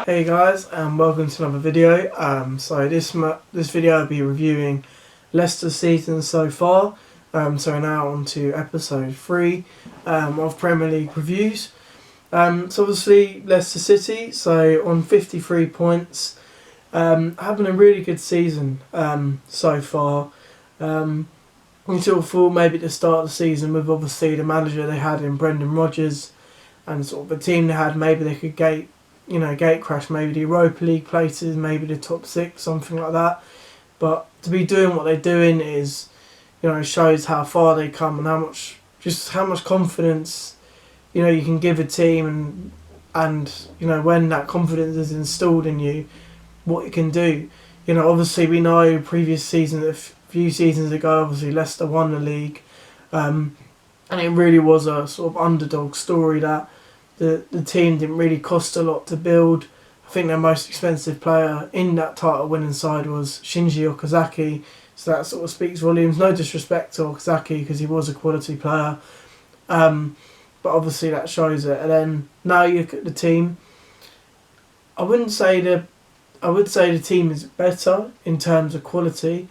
Hey guys, and welcome to another video. So this video I'll be reviewing Leicester's season so far. So now on to episode 3 of Premier League reviews. So obviously Leicester City, so on 53 points, having a really good season so far. We sort of thought maybe at the start of the season, with obviously the manager they had in Brendan Rodgers and sort of the team they had, maybe they could gate crash maybe the Europa League places, maybe the top 6, something like that. But to be doing what they're doing is, shows how far they come and how much confidence, you can give a team, and when that confidence is installed in you, what it can do. Obviously we know previous season, a few seasons ago, obviously Leicester won the league, and it really was a sort of underdog story that the team didn't really cost a lot to build. I think their most expensive player in that title winning side was Shinji Okazaki, so that sort of speaks volumes. No disrespect to Okazaki because he was a quality player, but obviously that shows it. And then now you look at the team, I would say the team is better in terms of quality,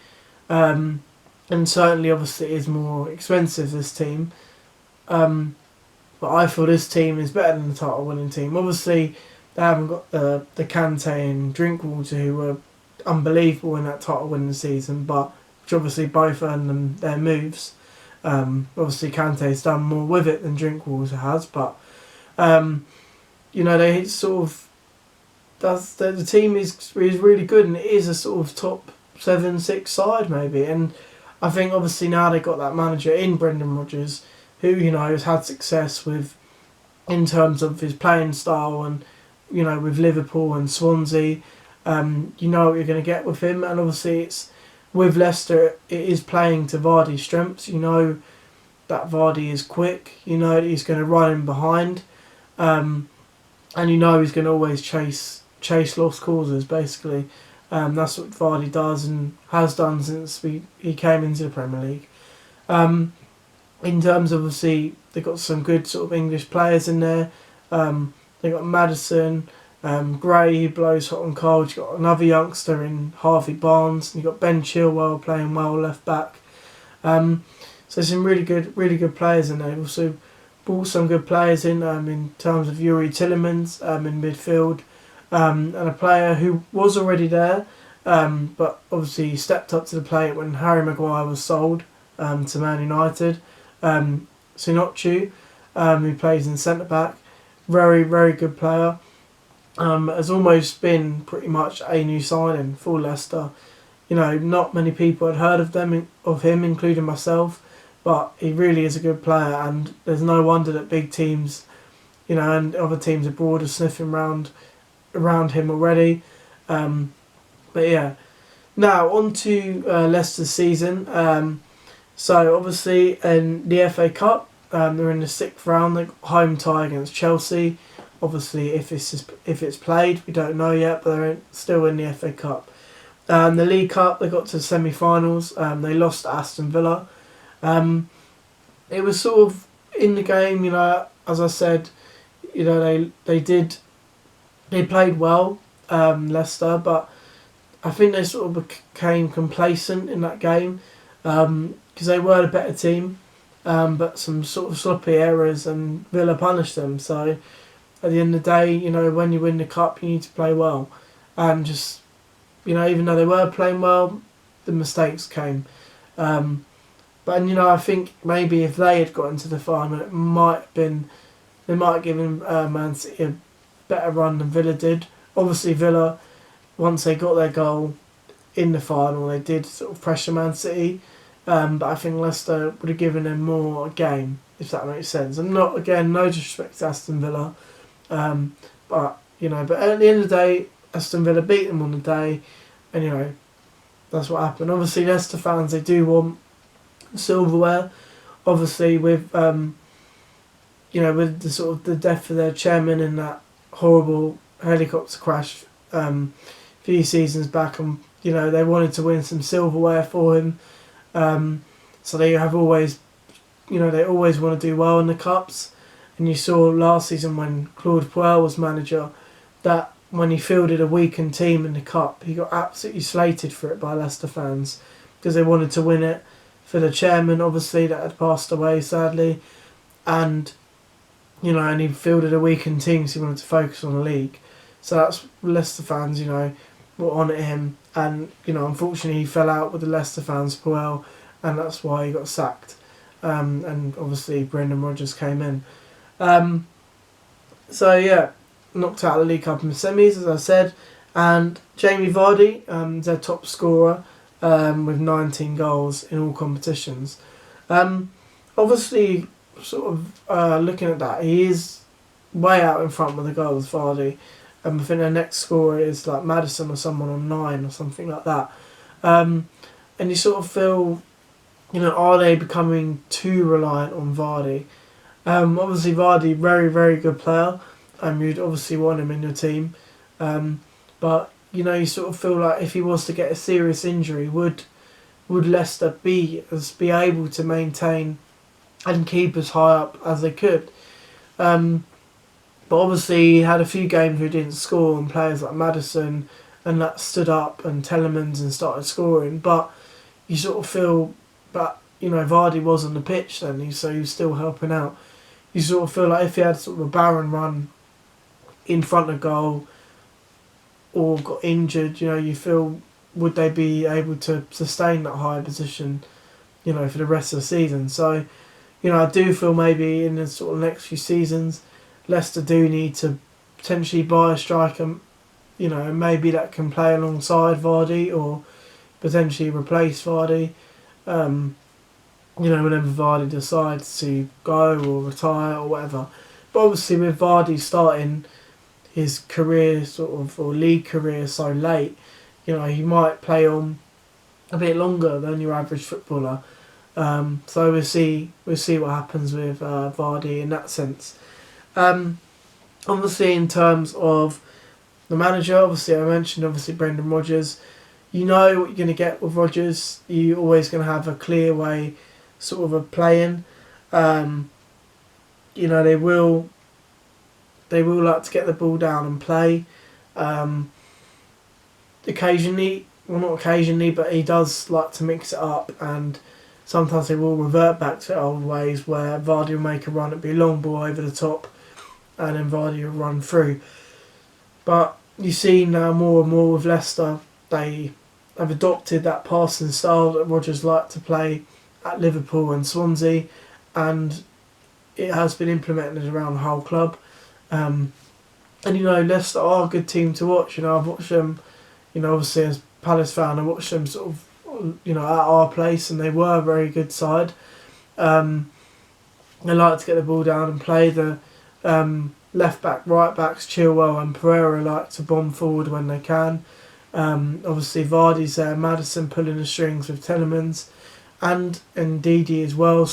and certainly obviously it is more expensive, this team. But I feel this team is better than the title winning team. Obviously they haven't got the Kante and Drinkwater, who were unbelievable in that title winning season, but which obviously both earned them their moves. Obviously Kante's done more with it than Drinkwater has, but they sort of the team is really good, and it is a sort of top 7-6 side maybe. And I think obviously now they got that manager in Brendan Rodgers, who has had success with, in terms of his playing style, and with Liverpool and Swansea. What you're going to get with him, and obviously it's with Leicester, it is playing to Vardy's strengths. That Vardy is quick. That he's going to run in behind, and he's going to always chase lost causes basically. That's what Vardy does and has done since he came into the Premier League. In terms of, obviously, they've got some good sort of English players in there. They've got Maddison, Gray, who blows hot and cold. You've got another youngster in Harvey Barnes. And you've got Ben Chilwell playing well left back. So some really good players in there. They've also brought some good players in terms of Yuri Tillemans in midfield, and a player who was already there, but obviously stepped up to the plate when Harry Maguire was sold to Man United. Sinochu, who plays in centre back, very good player. Has almost been pretty much a new signing for Leicester. Not many people had heard of him, including myself, but he really is a good player, and there's no wonder that big teams, and other teams abroad are sniffing around him already. But yeah, now on to Leicester's season. So obviously in the FA Cup, they're in the 6th round. They got home tie against Chelsea. Obviously, if it's played, we don't know yet, but they're still in the FA Cup. The League Cup, they got to the semi-finals. They lost to Aston Villa. It was sort of in the game, as I said, they played well, Leicester, but I think they sort of became complacent in that game. Because they were the better team, but some sort of sloppy errors, and Villa punished them. So at the end of the day, when you win the cup, you need to play well, and just even though they were playing well, the mistakes came. But I think maybe if they had got into the final, they might have given Man City a better run than Villa did. Obviously Villa, once they got their goal in the final, they did sort of pressure Man City. But I think Leicester would have given them more a game, if that makes sense. And no disrespect to Aston Villa, but at the end of the day, Aston Villa beat them on the day, and that's what happened. Obviously, Leicester fans, they do want silverware. Obviously, with with the sort of the death of their chairman in that horrible helicopter crash a few seasons back, and they wanted to win some silverware for him. So they have always, they always want to do well in the cups. And you saw last season when Claude Puel was manager, that when he fielded a weakened team in the cup, he got absolutely slated for it by Leicester fans because they wanted to win it for the chairman, obviously, that had passed away sadly, and and he fielded a weakened team, so he wanted to focus on the league. So that's Leicester fans, were on at him, and unfortunately he fell out with the Leicester fans as well, and that's why he got sacked. And obviously Brendan Rodgers came in. So yeah, knocked out of the League Cup in the semis, as I said, and Jamie Vardy, their top scorer, with 19 goals in all competitions. Obviously, sort of looking at that, he is way out in front with the goals, Vardy. I think their next scorer is like Maddison or someone on 9 or something like that. And you sort of feel, are they becoming too reliant on Vardy? Obviously Vardy, very, very good player. You'd obviously want him in your team. But, you sort of feel like if he was to get a serious injury, would Leicester be able to maintain and keep as high up as they could? But obviously he had a few games where he didn't score, and players like Maddison and that stood up, and Telemans and started scoring. But you sort of feel, Vardy was on the pitch then, so he was still helping out. You sort of feel like if he had sort of a barren run in front of goal or got injured, you feel, would they be able to sustain that high position, for the rest of the season? So, I do feel maybe in the sort of next few seasons, Leicester do need to potentially buy a striker, maybe that can play alongside Vardy or potentially replace Vardy, whenever Vardy decides to go or retire or whatever. But obviously with Vardy starting his career or league career so late, he might play on a bit longer than your average footballer. So we'll see what happens with Vardy in that sense. Obviously in terms of the manager, obviously I mentioned Brendan Rodgers. You know what you're going to get with Rodgers. You're always going to have a clear way sort of playing. They will like to get the ball down and play. Occasionally, well not occasionally, but he does like to mix it up, and sometimes they will revert back to old ways where Vardy will make a run, it'll be a long ball over the top, and then Vardy will run through. But you see now more and more with Leicester, they have adopted that passing style that Rodgers liked to play at Liverpool and Swansea, and it has been implemented around the whole club. And Leicester are a good team to watch. I've watched them, obviously as Palace fan, I watched them sort of, at our place, and they were a very good side. They like to get the ball down and play. The left back, right backs, Chilwell and Pereira like to bomb forward when they can. Obviously Vardy's there, Maddison pulling the strings with Telemans, and Ndidi as well,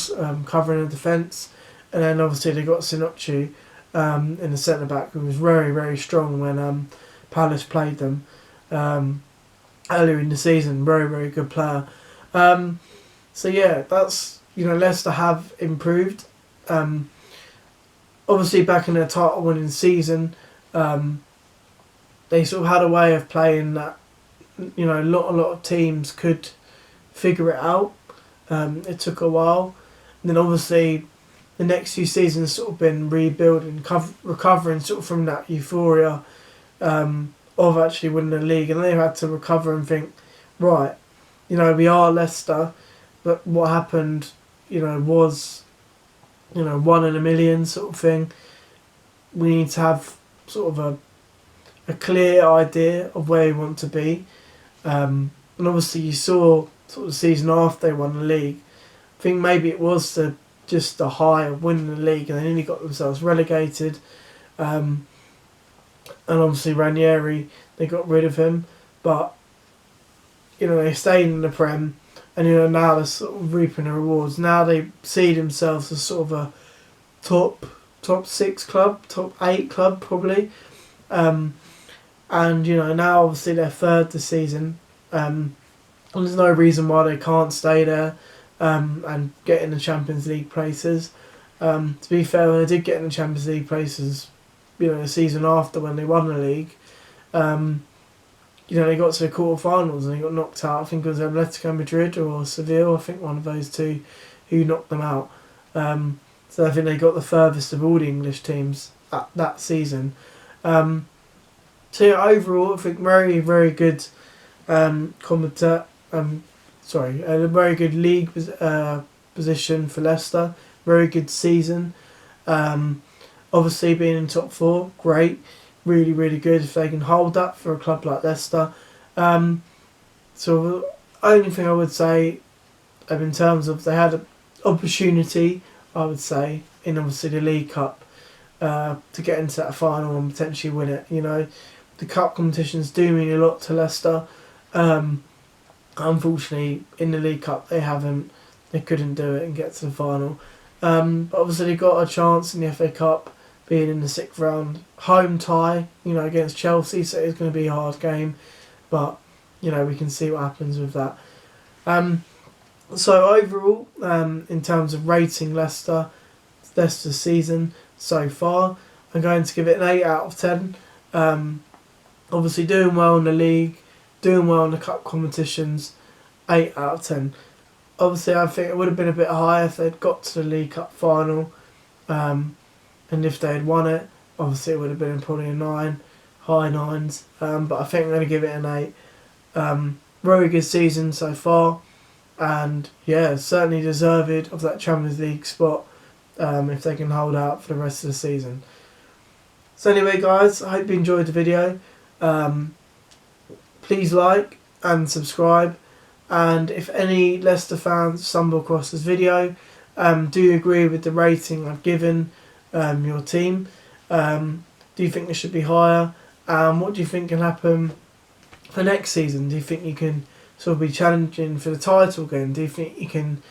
covering the defence. And then obviously they got Sinocchi in the centre back, who was very, very strong when Palace played them earlier in the season. Very, very good player. So yeah, that's Leicester have improved. Obviously back in their title winning season, they sort of had a way of playing that a lot of teams could figure it out. It took a while, and then obviously the next few seasons sort of been rebuilding, recovering sort of from that euphoria of actually winning the league, and they've had to recover and think, right, we are Leicester, but what happened, was, 1 in a million sort of thing. We need to have sort of a clear idea of where we want to be, and obviously you saw sort of the season after they won the league. I think maybe it was just the high of winning the league, and they nearly got themselves relegated. And obviously Ranieri, they got rid of him, but they stayed in the Prem, and now they're sort of reaping the rewards. Now they see themselves as sort of a top 6 club, top 8 club probably, and now obviously they're third this season, and there's no reason why they can't stay there and get in the Champions League places. To be fair, when they did get in the Champions League places, the season after when they won the league, They got to the quarterfinals and they got knocked out. I think it was Atletico Madrid or Seville. I think one of those two who knocked them out. So I think they got the furthest of all the English teams that season. So yeah, overall, I think very, very good a very good league position for Leicester. Very good season. Obviously, being in top four, great. Really, really good if they can hold that for a club like Leicester. So the only thing I would say, in terms of they had an opportunity, I would say, in obviously the League Cup, to get into that final and potentially win it. The cup competitions do mean a lot to Leicester. Unfortunately, in the League Cup, they couldn't do it and get to the final. But obviously, they got a chance in the FA Cup, being in the 6th round, home tie, against Chelsea. So it's going to be a hard game, but we can see what happens with that. So overall, in terms of rating Leicester's season so far, I'm going to give it an 8 out of 10. Obviously, doing well in the league, doing well in the cup competitions, 8 out of 10. Obviously, I think it would have been a bit higher if they'd got to the League Cup final, and if they had won it, obviously it would have been probably a 9, high 9s. But I think I'm going to give it an 8. Very good season so far, and yeah, certainly deserved of that Champions League spot if they can hold out for the rest of the season. So anyway, guys, I hope you enjoyed the video. Please like and subscribe, and if any Leicester fans stumble across this video, do you agree with the rating I've given your team? Do you think they should be higher? What do you think can happen for next season? Do you think you can sort of be challenging for the title again? Do you think you can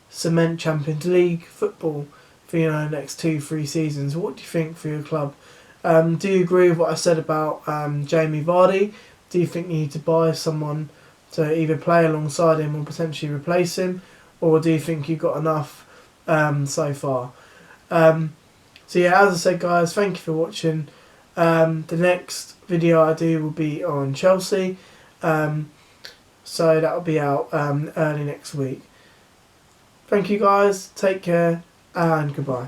cement Champions League football for the next 2-3 seasons? What do you think for your club? Do you agree with what I said about Jamie Vardy? Do you think you need to buy someone to either play alongside him or potentially replace him? Or do you think you've got enough so far? So yeah, as I said, guys, thank you for watching. The next video I do will be on Chelsea. So that will be out early next week. Thank you, guys. Take care and goodbye.